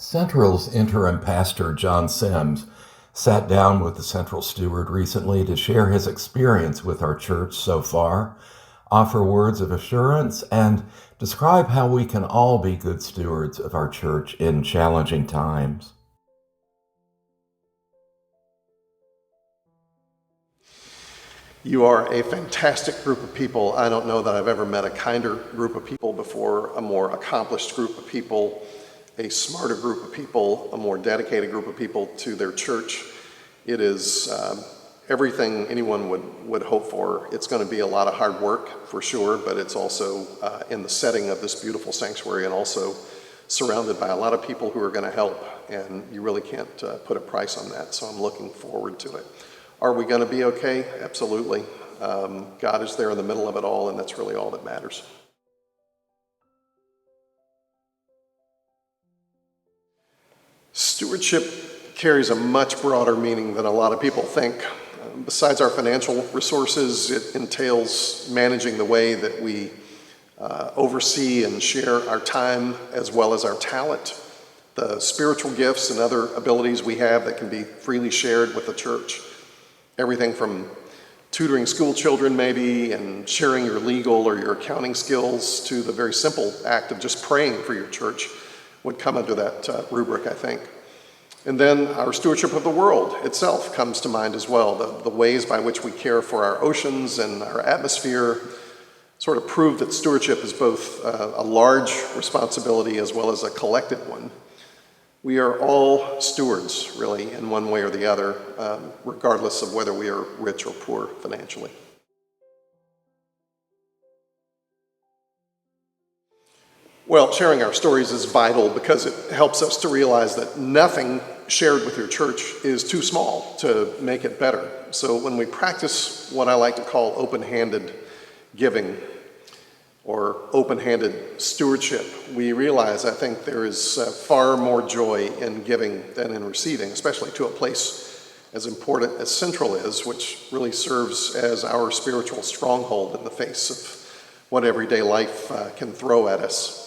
Central's interim pastor, John Semmes, sat down with the Central steward recently to share his experience with our church so far, offer words of assurance, and describe how we can all be good stewards of our church in challenging times. You are a fantastic group of people. I don't know that I've ever met a kinder group of people before, a more accomplished group of people, a smarter group of people, a more dedicated group of people to their church. It is everything anyone would hope for. It's going to be a lot of hard work for sure, but it's also in the setting of this beautiful sanctuary and also surrounded by a lot of people who are going to help, and you really can't put a price on that, so I'm looking forward to it. Are we going to be okay? Absolutely. God is there in the middle of it all, and that's really all that matters. Stewardship carries a much broader meaning than a lot of people think. Besides our financial resources, it entails managing the way that we oversee and share our time as well as our talent, the spiritual gifts and other abilities we have that can be freely shared with the church. Everything from tutoring school children maybe and sharing your legal or your accounting skills to the very simple act of just praying for your church would come under that rubric, I think. And then our stewardship of the world itself comes to mind as well. The ways by which we care for our oceans and our atmosphere sort of prove that stewardship is both a large responsibility as well as a collective one. We are all stewards, really, in one way or the other, regardless of whether we are rich or poor financially. Well, sharing our stories is vital because it helps us to realize that nothing shared with your church is too small to make it better. So when we practice what I like to call open-handed giving, or open-handed stewardship, we realize, I think, there is far more joy in giving than in receiving, especially to a place as important as Central is, which really serves as our spiritual stronghold in the face of what everyday life can throw at us.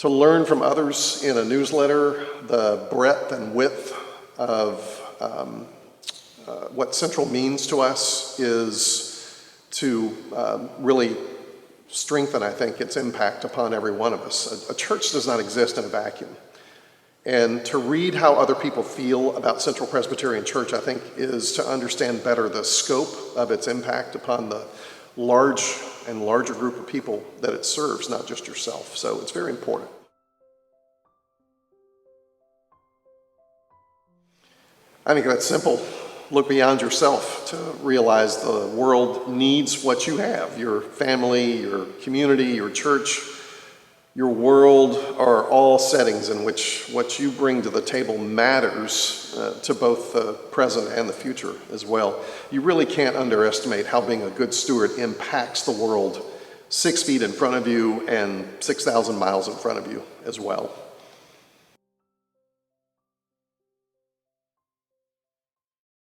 To learn from others in a newsletter the breadth and width of what Central means to us is to really strengthen, I think, its impact upon every one of us. A church does not exist in a vacuum. And to read how other people feel about Central Presbyterian Church, I think, is to understand better the scope of its impact upon the large and larger group of people that it serves, not just yourself. So it's very important. I think that's simple. Look beyond yourself to realize the world needs what you have. Your family, your community, your church, your world are all settings in which what you bring to the table matters to both the present and the future as well. You really can't underestimate how being a good steward impacts the world 6 feet in front of you and 6,000 miles in front of you as well.